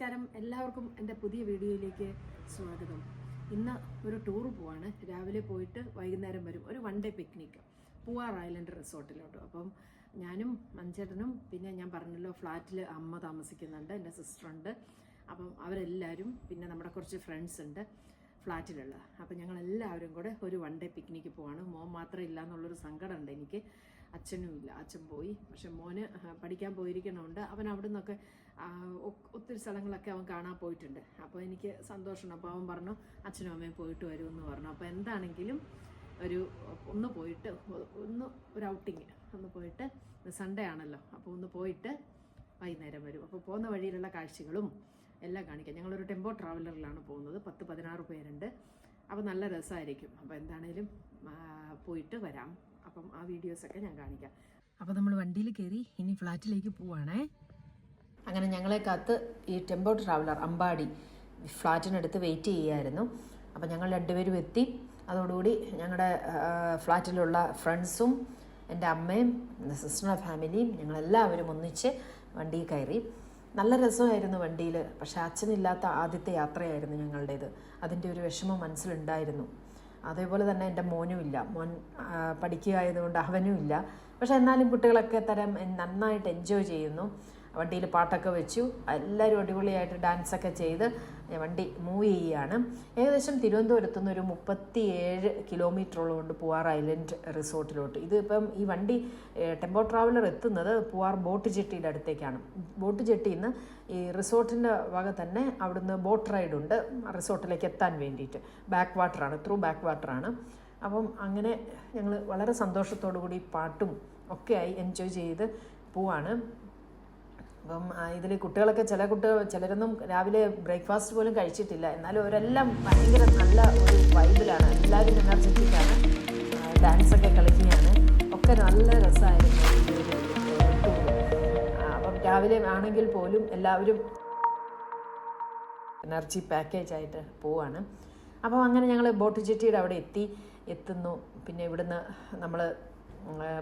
നമസ്കാരം, എല്ലാവർക്കും എൻ്റെ പുതിയ വീഡിയോയിലേക്ക് സ്വാഗതം. ഇന്ന് ഒരു ടൂർ പോവാണ്. രാവിലെ പോയിട്ട് വൈകുന്നേരം വരും. ഒരു one day picnic Poovar island റിസോർട്ടിലോട്ട്. അപ്പം ഞാനും മഞ്ചേട്ടനും പിന്നെ ഞാൻ പറഞ്ഞല്ലോ ഫ്ലാറ്റിൽ അമ്മ താമസിക്കുന്നുണ്ട്, എൻ്റെ സിസ്റ്ററുണ്ട്. അപ്പം അവരെല്ലാവരും പിന്നെ നമ്മുടെ കുറച്ച് ഫ്രണ്ട്സ് ഉണ്ട് ഫ്ലാറ്റിലുള്ള. അപ്പം ഞങ്ങളെല്ലാവരും കൂടെ ഒരു വൺ ഡേ പിക്നിക്ക് പോവാണ്. മോൻ മാത്രം ഇല്ല എന്നുള്ളൊരു സങ്കടമുണ്ട് എനിക്ക്. അച്ഛനും ഇല്ല, അച്ഛൻ പോയി. പക്ഷെ മോന് പഠിക്കാൻ പോയിരിക്കണമുണ്ട്. അവൻ അവിടെ നിന്നൊക്കെ ഒത്തിരി സ്ഥലങ്ങളൊക്കെ അവൻ കാണാൻ പോയിട്ടുണ്ട്. അപ്പോൾ എനിക്ക് സന്തോഷമുണ്ട്. അപ്പോൾ അവൻ പറഞ്ഞു അച്ഛനും അമ്മയും പോയിട്ട് വരുമെന്ന് പറഞ്ഞു. അപ്പോൾ എന്താണെങ്കിലും ഒന്ന് പോയിട്ട് ഒരു ഔട്ടിങ് ഒന്ന് പോയിട്ട്, സൺഡേ ആണല്ലോ, അപ്പോൾ ഒന്ന് പോയിട്ട് വൈകുന്നേരം വരും. അപ്പോൾ പോകുന്ന വഴിയിലുള്ള കാഴ്ചകളും എല്ലാം കാണിക്കാം. ഞങ്ങളൊരു ടെമ്പോ ട്രാവലറിലാണ് പോകുന്നത്. 10-16 പേരുണ്ട്. അപ്പോൾ നല്ല രസമായിരിക്കും. അപ്പോൾ എന്താണേലും പോയിട്ട് വരാം. അപ്പം ആ വീഡിയോസൊക്കെ ഞാൻ കാണിക്കാം. അപ്പോൾ നമ്മൾ വണ്ടിയിൽ കയറി ഇനി ഫ്ലാറ്റിലേക്ക് പോവാണേ. അങ്ങനെ ഞങ്ങളെ കാത്ത് ഈ ടെമ്പോ ട്രാവലർ അമ്പാടി ഫ്ലാറ്റിനടുത്ത് വെയിറ്റ് ചെയ്യായിരുന്നു. അപ്പോൾ ഞങ്ങൾ രണ്ടുപേരും എത്തി. അതോടുകൂടി ഞങ്ങളുടെ ഫ്ലാറ്റിലുള്ള ഫ്രണ്ട്സും എൻ്റെ അമ്മയും എൻ്റെ സിസ്റ്ററുടെ ഫാമിലിയും ഞങ്ങളെല്ലാവരും ഒന്നിച്ച് വണ്ടിയിൽ കയറി. നല്ല രസമായിരുന്നു വണ്ടിയിൽ. പക്ഷേ അച്ഛനില്ലാത്ത ആദ്യത്തെ യാത്രയായിരുന്നു ഞങ്ങളുടേത്. അതിൻ്റെ ഒരു വിഷമം മനസ്സിലുണ്ടായിരുന്നു. അതേപോലെ തന്നെ എൻ്റെ മോനും ഇല്ല. മോൻ പഠിക്കുക ആയതുകൊണ്ട് അവനും ഇല്ല. പക്ഷേ എന്നാലും കുട്ടികളൊക്കെ നന്നായിട്ട് എൻജോയ് ചെയ്യുന്നു. വണ്ടിയിൽ പാട്ടൊക്കെ വെച്ചു. എല്ലാവരും അടിപൊളിയായിട്ട് ഡാൻസൊക്കെ ചെയ്ത് വണ്ടി മൂവ് ചെയ്യുകയാണ്. ഏകദേശം തിരുവനന്തപുരത്തു നിന്ന് ഒരു 37 കിലോമീറ്ററോളം ഉണ്ട് പൂവാർ ഐലൻഡ് റിസോർട്ടിലോട്ട്. ഇതിപ്പം ഈ വണ്ടി ടെമ്പോ ട്രാവലർ എത്തുന്നത് പൂവാർ ബോട്ട് ജെട്ടിയുടെ അടുത്തേക്കാണ്. ബോട്ട് ജെട്ടിയിൽ നിന്ന് ഈ റിസോർട്ടിൻ്റെ വക തന്നെ അവിടുന്ന് ബോട്ട് റൈഡുണ്ട് റിസോർട്ടിലേക്ക് എത്താൻ വേണ്ടിയിട്ട്. ബാക്ക് വാട്ടറാണ്. അപ്പം അങ്ങനെ ഞങ്ങൾ വളരെ സന്തോഷത്തോടു കൂടി പാട്ടും ഒക്കെയായി എൻജോയ് ചെയ്ത് പോവാണ്. അപ്പം ഇതിൽ കുട്ടികളൊക്കെ ചിലരൊന്നും രാവിലെ ബ്രേക്ക്ഫാസ്റ്റ് പോലും കഴിച്ചിട്ടില്ല. എന്നാലും അവരെല്ലാം ഭയങ്കര നല്ല ഒരു വൈബിലാണ്. എല്ലാവരും എനർജറ്റിക്കാണ്, ഡാൻസൊക്കെ കളിക്കുകയാണ്. ഒക്കെ നല്ല രസമായിരുന്നു. അപ്പം രാവിലെ ആണെങ്കിൽ പോലും എല്ലാവരും എനർജി പാക്കേജായിട്ട് പോവാണ്. അപ്പോൾ അങ്ങനെ ഞങ്ങൾ ബോട്ട് ജെട്ടിയുടെ അവിടെ എത്തുന്നു. പിന്നെ ഇവിടുന്ന് നമ്മൾ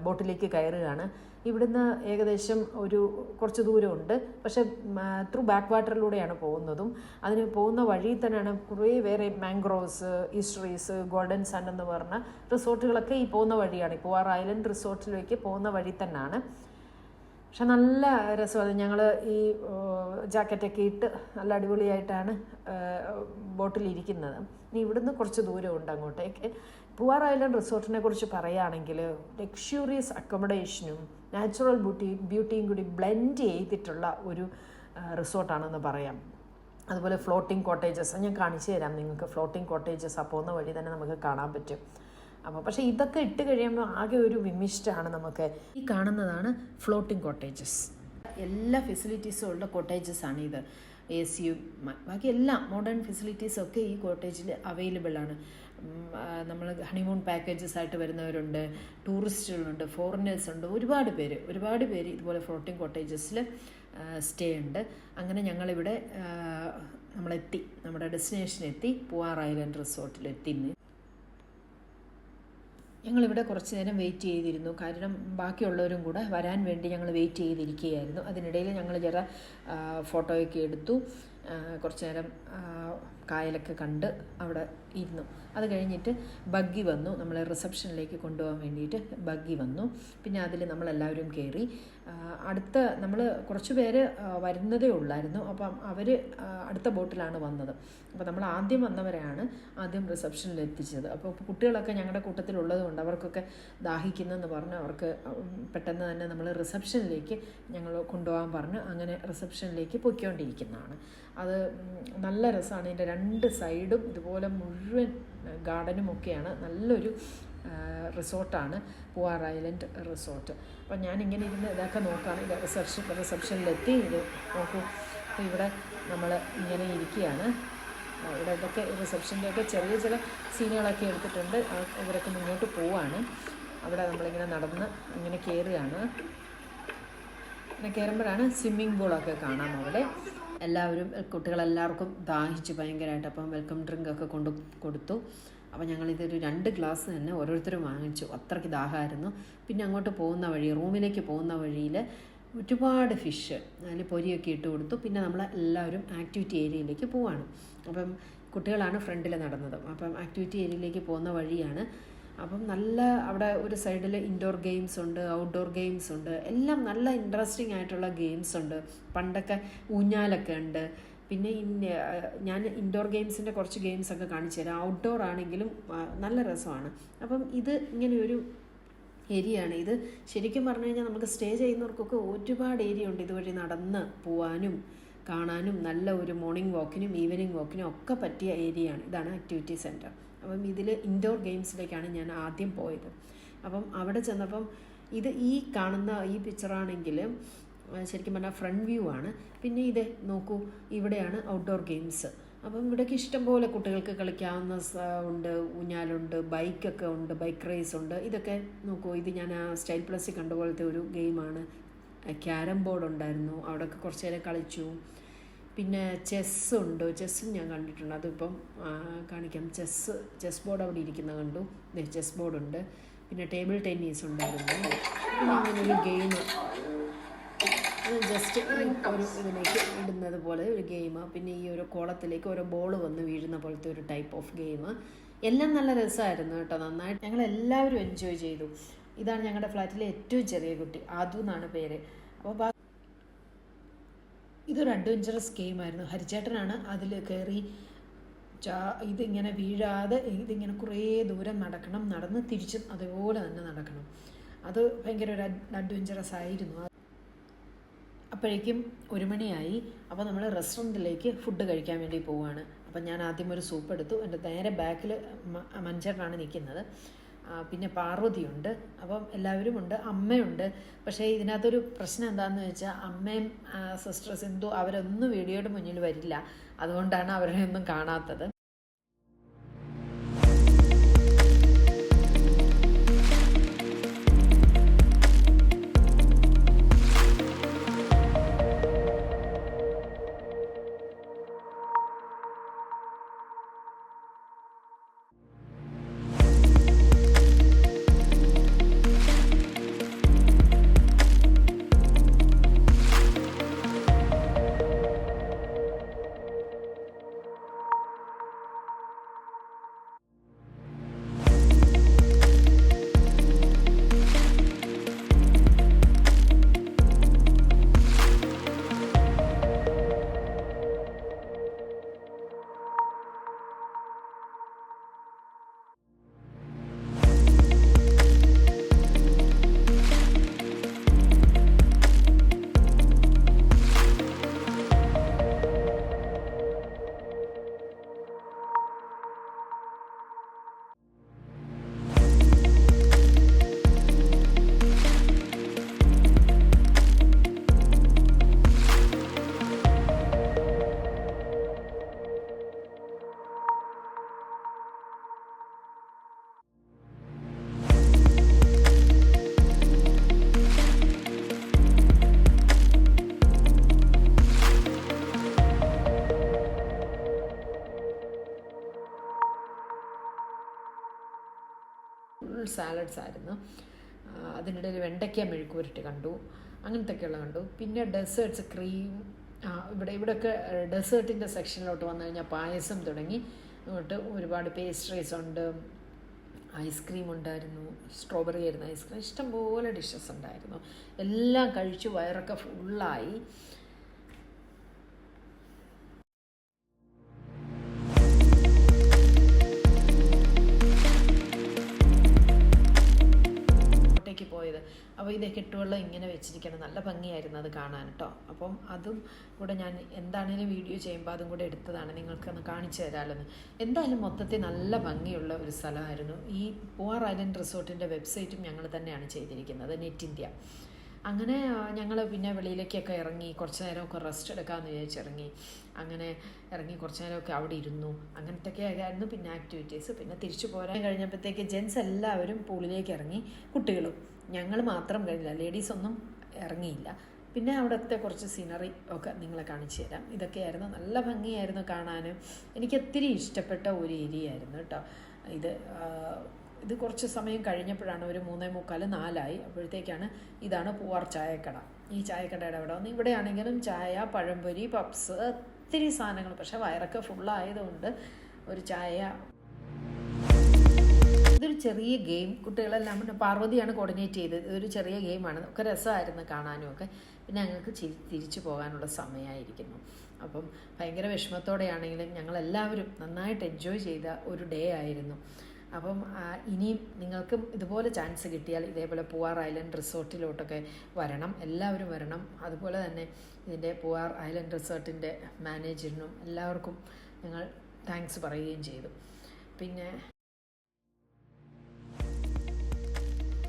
ബോട്ടിലേക്ക് കയറുകയാണ്. ഇവിടുന്ന് ഏകദേശം കുറച്ച് ദൂരമുണ്ട്. പക്ഷേ ത്രൂ ബാക്ക് വാട്ടറിലൂടെയാണ് പോകുന്നതും. അതിന് പോകുന്ന വഴി തന്നെയാണ് കുറേ വേറെ മാംഗ്രോവ്സ്, ഈസ്റ്ററീസ്, ഗോൾഡൻ സാൻഡ് എന്ന് പറഞ്ഞ റിസോർട്ടുകളൊക്കെ ഈ പോകുന്ന വഴിയാണ്. പൂവാർ ഐലൻഡ് റിസോർട്ടിലേക്ക് പോകുന്ന വഴി തന്നെയാണ്. പക്ഷെ നല്ല രസമാണ്. ഞങ്ങൾ ഈ ജാക്കറ്റൊക്കെ ഇട്ട് നല്ല അടിപൊളിയായിട്ടാണ് ബോട്ടിലിരിക്കുന്നത്. ഇനി ഇവിടുന്ന് കുറച്ച് ദൂരമുണ്ട് അങ്ങോട്ടേക്ക്. പൂവാർ ഐലൻഡ് റിസോർട്ടിനെ കുറിച്ച് പറയുകയാണെങ്കിൽ ലക്ഷൂറിയസ് അക്കോമഡേഷനും നാച്ചുറൽ ബ്യൂട്ടിയും കൂടി ബ്ലെൻഡ് ചെയ്തിട്ടുള്ള ഒരു റിസോർട്ടാണെന്ന് പറയാം. അതുപോലെ ഫ്ലോട്ടിംഗ് കോട്ടേജസ് ഞാൻ കാണിച്ചു തരാം നിങ്ങൾക്ക്. ഫ്ലോട്ടിംഗ് കോട്ടേജസ് പോകുന്ന വഴി തന്നെ നമുക്ക് കാണാൻ പറ്റും. അപ്പോൾ പക്ഷേ ഇതൊക്കെ ഇട്ട് കഴിയുമ്പോൾ ആകെ ഒരു വിമിഷ്ടമാണ് നമുക്ക്. ഈ കാണുന്നതാണ് ഫ്ലോട്ടിംഗ് കോട്ടേജസ്. എല്ലാ ഫെസിലിറ്റീസും ഉള്ള കോട്ടേജസാണ് ഇത്. AC-യും ബാക്കി എല്ലാ മോഡേൺ ഫെസിലിറ്റീസൊക്കെ ഈ കോട്ടേജിൽ അവൈലബിൾ ആണ്. നമ്മൾ ഹണിമൂൺ പാക്കേജസ് ആയിട്ട് വരുന്നവരുണ്ട്, ടൂറിസ്റ്റുകളുണ്ട്, ഫോറിനേഴ്സ് ഉണ്ട്. ഒരുപാട് പേര് ഇതുപോലെ ഫ്ലോട്ടിംഗ് കോട്ടേജസിൽ സ്റ്റേ ഉണ്ട്. അങ്ങനെ ഞങ്ങളിവിടെ നമ്മുടെ ഡെസ്റ്റിനേഷനെത്തി. പൂവാർ ഐലൻഡ് റിസോർട്ടിലെത്തി. ഞങ്ങളിവിടെ കുറച്ച് നേരം വെയിറ്റ് ചെയ്തിരുന്നു. കാരണം ബാക്കിയുള്ളവരും കൂടെ വരാൻ വേണ്ടി ഞങ്ങൾ വെയിറ്റ് ചെയ്തിരിക്കുകയായിരുന്നു. അതിനിടയിൽ ഞങ്ങൾ ഫോട്ടോയൊക്കെ എടുത്തു. കുറച്ച് നേരം കായലൊക്കെ കണ്ട് അവിടെ ഇരുന്നു. അത് കഴിഞ്ഞിട്ട് ബഗ്ഗി വന്നു. നമ്മളെ റിസപ്ഷനിലേക്ക് കൊണ്ടുപോകാൻ വേണ്ടിയിട്ട് ബഗ്ഗി വന്നു. പിന്നെ അതിൽ നമ്മളെല്ലാവരും കയറി. നമ്മൾ കുറച്ച് പേര് വരുന്നതേ ഉള്ളായിരുന്നു. അപ്പം അവർ അടുത്ത ബോട്ടിലാണ് വന്നത്. അപ്പോൾ നമ്മൾ ആദ്യം വന്നവരെയാണ് ആദ്യം റിസപ്ഷനിൽ എത്തിച്ചത്. അപ്പോൾ കുട്ടികളൊക്കെ ഞങ്ങളുടെ കൂട്ടത്തിലുള്ളത് കൊണ്ട് അവർക്കൊക്കെ ദാഹിക്കുന്നെന്ന് പറഞ്ഞ് അവർക്ക് പെട്ടെന്ന് തന്നെ നമ്മൾ റിസപ്ഷനിലേക്ക് ഞങ്ങൾ കൊണ്ടുപോകാൻ പറഞ്ഞ് അങ്ങനെ റിസപ്ഷനിലേക്ക് പൊയ്ക്കൊണ്ടിരിക്കുന്നതാണ്. അത് നല്ല രസമാണ്. ഇതിൻ്റെ 2 സൈഡും ഇതുപോലെ മുഴുവൻ ഗാർഡനും ഒക്കെയാണ്. നല്ലൊരു റിസോർട്ടാണ് പൂവാർ ഐലൻഡ് റിസോർട്ട്. അപ്പോൾ ഞാനിങ്ങനെ ഇരുന്ന് ഇതൊക്കെ നോക്കുകയാണ്. ഇത് റിസപ്ഷനിലെത്തി. ഇത് നോക്കൂ. അപ്പോൾ ഇവിടെ നമ്മൾ ഇങ്ങനെ ഇരിക്കുകയാണ്. ഇതൊക്കെ റിസപ്ഷൻ്റെയൊക്കെ ചെറിയ ചില സീനുകളൊക്കെ എടുത്തിട്ടുണ്ട്. ഇവരൊക്കെ മുന്നോട്ട് പോവാണ്. അവിടെ നമ്മളിങ്ങനെ നടന്ന് ഇങ്ങനെ കയറുകയാണ്. ഇങ്ങനെ കയറുമ്പോഴാണ് സ്വിമ്മിംഗ് പൂളൊക്കെ കാണാം അവിടെ. കുട്ടികളെല്ലാവർക്കും ദാഹിച്ചു ഭയങ്കരമായിട്ട്. അപ്പം വെൽക്കം ഡ്രിങ്ക് ഒക്കെ കൊടുത്തു. അപ്പോൾ ഞങ്ങളിതൊരു 2 ഗ്ലാസ് തന്നെ ഓരോരുത്തരും വാങ്ങിച്ചു. അത്രയ്ക്ക് ദാഹമായിരുന്നു. പിന്നെ അങ്ങോട്ട് റൂമിലേക്ക് പോകുന്ന വഴിയിൽ ഒരുപാട് ഫിഷ് അതിൽ പൊരിയൊക്കെ ഇട്ട് കൊടുത്തു. പിന്നെ നമ്മൾ എല്ലാവരും ആക്ടിവിറ്റി ഏരിയയിലേക്ക് പോവാണ്. അപ്പം കുട്ടികളാണ് ഫ്രണ്ടിൽ നടന്നത്. അപ്പം ആക്ടിവിറ്റി ഏരിയയിലേക്ക് പോകുന്ന വഴിയാണ്. അപ്പം നല്ല അവിടെ ഒരു സൈഡിൽ ഇൻഡോർ ഗെയിംസ് ഉണ്ട്, ഔട്ട്ഡോർ ഗെയിംസ് ഉണ്ട്, എല്ലാം നല്ല ഇൻട്രസ്റ്റിംഗ് ആയിട്ടുള്ള ഗെയിംസ് ഉണ്ട്. പണ്ടൊക്കെ ഊഞ്ഞാലൊക്കെ ഉണ്ട്. പിന്നെ ഞാൻ ഇൻഡോർ ഗെയിംസിൻ്റെ കുറച്ച് ഗെയിംസൊക്കെ കാണിച്ചു തരാം. ഔട്ട്ഡോർ ആണെങ്കിലും നല്ല രസമാണ്. അപ്പം ഇത് ഇങ്ങനെയൊരു ഏരിയയാണ്. ഇത് ശരിക്കും പറഞ്ഞു കഴിഞ്ഞാൽ നമുക്ക് സ്റ്റേ ചെയ്യുന്നവർക്കൊക്കെ ഒരുപാട് ഏരിയ ഉണ്ട്. ഇതുവഴി നടന്ന് പോവാനും കാണാനും നല്ല ഒരു മോർണിംഗ് വാക്കിനും ഈവനിങ് വാക്കിനും ഒക്കെ പറ്റിയ ഏരിയയാണ്. ഇതാണ് ആക്ടിവിറ്റി സെൻറ്റർ. അപ്പം ഇതിൽ ഇൻഡോർ ഗെയിംസിലേക്കാണ് ഞാൻ ആദ്യം പോയത്. അപ്പം അവിടെ ചെന്നപ്പം ഇത് ഈ കാണുന്ന ഈ പിക്ചറാണെങ്കിൽ ശരിക്കും പറഞ്ഞാൽ ഫ്രണ്ട് വ്യൂ ആണ്. പിന്നെ ഇത് നോക്കൂ, ഇവിടെയാണ് ഔട്ട്ഡോർ ഗെയിംസ്. അപ്പം ഇവിടേക്ക് ഇഷ്ടംപോലെ കുട്ടികൾക്ക് കളിക്കാവുന്ന ഉണ്ട്, ഊഞ്ഞാലുണ്ട്, ബൈക്കൊക്കെ ഉണ്ട്, ബൈക്ക് റേസ് ഉണ്ട്. ഇതൊക്കെ നോക്കൂ, ഇത് ഞാൻ ആ സ്റ്റൈൽ പ്ലസിൽ കണ്ടുപോലത്തെ ഒരു ഗെയിമാണ്. ക്യാരം ബോർഡ് ഉണ്ടായിരുന്നു, അവിടെയൊക്കെ കുറച്ച് നേരം കളിച്ചു. പിന്നെ ചെസ്സുണ്ട്, ചെസ്സും ഞാൻ കണ്ടിട്ടുണ്ട്. അതിപ്പം കാണിക്കാം. ചെസ് ബോർഡ് അവിടെ ഇരിക്കുന്ന കണ്ടു. ചെസ് ബോർഡുണ്ട്. പിന്നെ ടേബിൾ ടെന്നീസ് ഉണ്ടായിരുന്നു. പിന്നെ അങ്ങനൊരു ഗെയിം ജസ്റ്റ് ഒരു ഇതിലേക്ക് ഇടുന്നത് പോലെ ഒരു ഗെയിം. പിന്നെ ഈ ഒരു കോളത്തിലേക്ക് ഓരോ ബോൾ വന്ന് വീഴുന്ന പോലത്തെ ഒരു ടൈപ്പ് ഓഫ് ഗെയിം. എല്ലാം നല്ല രസമായിരുന്നു കേട്ടോ. നന്നായിട്ട് ഞങ്ങളെല്ലാവരും എൻജോയ് ചെയ്തു. ഇതാണ് ഞങ്ങളുടെ ഫ്ലാറ്റിലെ ഏറ്റവും ചെറിയ കുട്ടി, ആദു എന്നാണ് പേര്. അപ്പോൾ ഇതൊരു അഡ്വഞ്ചറസ് ഗെയിമായിരുന്നു. ഹരിച്ചേട്ടനാണ് അതിൽ കയറി ഇതിങ്ങനെ വീഴാതെ ഇതിങ്ങനെ കുറേ ദൂരം നടക്കണം, നടന്ന് തിരിച്ചും അതുപോലെ തന്നെ നടക്കണം. അത് ഭയങ്കര ഒരു അഡ്വഞ്ചറസ് ആയിരുന്നു. അപ്പോഴേക്കും 1 മണിയായി. അപ്പോൾ നമ്മൾ റെസ്റ്റോറൻറ്റിലേക്ക് ഫുഡ് കഴിക്കാൻ വേണ്ടി പോവുകയാണ്. അപ്പം ഞാൻ ആദ്യം ഒരു സൂപ്പ് എടുത്തു. എൻ്റെ നേരെ ബാക്കിൽ മഞ്ചേട്ടനാണ് നിൽക്കുന്നത്. പിന്നെ പാർവതിയുണ്ട്. അപ്പം എല്ലാവരും ഉണ്ട്, അമ്മയുണ്ട്. പക്ഷേ ഇതിനകത്തൊരു പ്രശ്നം എന്താണെന്ന് വെച്ചാൽ അമ്മയും സിസ്റ്റർ സിന്ധു അവരൊന്നും വീഡിയോയുടെ മുന്നിൽ വരില്ല. അതുകൊണ്ടാണ് അവരെ ഒന്നും കാണാത്തത്. സാലഡ്സ് ആയിരുന്നു. അതിനിടയിൽ വെണ്ടയ്ക്ക മെഴുക്കുവരട്ടി കണ്ടു, അങ്ങനത്തെയൊക്കെയുള്ള കണ്ടു. പിന്നെ ഡെസേർട്ട്സ്, ക്രീം, ഇവിടെയൊക്കെ ഡെസേർട്ടിൻ്റെ സെക്ഷനിലോട്ട് വന്നു കഴിഞ്ഞാൽ പായസം തുടങ്ങി അങ്ങോട്ട് ഒരുപാട് പേസ്ട്രീസ് ഉണ്ട്, ഐസ്ക്രീം ഉണ്ടായിരുന്നു, സ്ട്രോബെറി ആയിരുന്നു ഐസ്ക്രീം, ഇഷ്ടംപോലെ ഡിഷസ് ഉണ്ടായിരുന്നു. എല്ലാം കഴിച്ചു വയറൊക്കെ ഫുള്ളായി. പോയത്. അപ്പോൾ ഇത് കെട്ടുവെള്ളം ഇങ്ങനെ വെച്ചിരിക്കണം, നല്ല ഭംഗിയായിരുന്നു അത് കാണാൻ കേട്ടോ. അപ്പം അതും കൂടെ ഞാൻ എന്താണെങ്കിലും വീഡിയോ ചെയ്യുമ്പോൾ അതും കൂടെ എടുത്തതാണ്, നിങ്ങൾക്കൊന്ന് കാണിച്ചു തരാമല്ലോ. എന്തായാലും മൊത്തത്തിൽ നല്ല ഭംഗിയുള്ള ഒരു സ്ഥലമായിരുന്നു. ഈ പൂവാർ ഐലൻഡ് റിസോർട്ടിൻ്റെ വെബ്സൈറ്റും ഞങ്ങൾ തന്നെയാണ് ചെയ്തിരിക്കുന്നത്, നെറ്റ് ഇന്ത്യ. അങ്ങനെ ഞങ്ങൾ പിന്നെ വെളിയിലേക്കൊക്കെ ഇറങ്ങി കുറച്ച് നേരമൊക്കെ റെസ്റ്റ് എടുക്കാമെന്ന് വിചാരിച്ചിറങ്ങി. അങ്ങനെ ഇറങ്ങി കുറച്ച് നേരമൊക്കെ അവിടെ ഇരുന്നു. അങ്ങനത്തെയൊക്കെ ആയിരുന്നു പിന്നെ ആക്ടിവിറ്റീസ്. പിന്നെ തിരിച്ചു പോരാൻ കഴിഞ്ഞപ്പോഴത്തേക്ക് ജെൻസ് എല്ലാവരും പൂളിലേക്ക് ഇറങ്ങി, കുട്ടികളും. ഞങ്ങൾ മാത്രം കഴിഞ്ഞില്ല, ലേഡീസൊന്നും ഇറങ്ങിയില്ല. പിന്നെ അവിടുത്തെ കുറച്ച് സീനറി ഒക്കെ നിങ്ങളെ കാണിച്ചു തരാം. ഇതൊക്കെയായിരുന്നു, നല്ല ഭംഗിയായിരുന്നു കാണാനും. എനിക്ക് ഒത്തിരി ഇഷ്ടപ്പെട്ട ഒരു ഏരിയ ആയിരുന്നു കേട്ടോ ഇത്. ഇത് കുറച്ച് സമയം കഴിഞ്ഞപ്പോഴാണ് ഒരു 3:45, 4 അപ്പോഴത്തേക്കാണ് ഇതാണ് പൂവാർ ചായക്കട. ഈ ചായക്കടയുടെ അവിടെ വന്ന് ഇവിടെയാണെങ്കിലും ചായ, പഴംപൊരി, പപ്സ്, ഒത്തിരി സാധനങ്ങൾ. പക്ഷേ വയറൊക്കെ ഫുള്ളായതുകൊണ്ട് ഒരു ചായ. ഇതൊരു ചെറിയ ഗെയിം, കുട്ടികളെല്ലാം പാർവതിയാണ് കോർഡിനേറ്റ് ചെയ്തത്. ഇതൊരു ചെറിയ ഗെയിമാണ്, ഒക്കെ രസമായിരുന്നു കാണാനും ഒക്കെ. പിന്നെ ഞങ്ങൾക്ക് തിരിച്ചു പോകാനുള്ള സമയമായിരിക്കുന്നു. അപ്പം ഭയങ്കര വിഷമത്തോടെയാണെങ്കിലും ഞങ്ങളെല്ലാവരും നന്നായിട്ട് എൻജോയ് ചെയ്ത ഒരു ഡേ ആയിരുന്നു. അപ്പം ഇനിയും നിങ്ങൾക്കും ഇതുപോലെ ചാൻസ് കിട്ടിയാൽ ഇതേപോലെ പൂവാർ ഐലൻഡ് റിസോർട്ടിലോട്ടൊക്കെ വരണം, എല്ലാവരും വരണം. അതുപോലെ തന്നെ ഇതിൻ്റെ പൂവാർ ഐലൻഡ് റിസോർട്ടിൻ്റെ മാനേജറിനും എല്ലാവർക്കും ഞങ്ങൾ താങ്ക്സ് പറയുകയും ചെയ്തു. പിന്നെ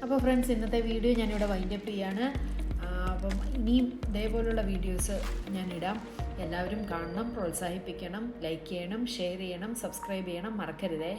അപ്പോൾ ഫ്രണ്ട്സ്, ഇന്നത്തെ വീഡിയോ ഞാനിവിടെ വൈൻഡപ്പ് ചെയ്യാണ്. അപ്പം ഇനിയും ഇതേപോലുള്ള വീഡിയോസ് ഞാനിടാം. എല്ലാവരും കാണണം, പ്രോത്സാഹിപ്പിക്കണം, ലൈക്ക് ചെയ്യണം, ഷെയർ ചെയ്യണം, സബ്സ്ക്രൈബ് ചെയ്യണം, മറക്കരുതേ.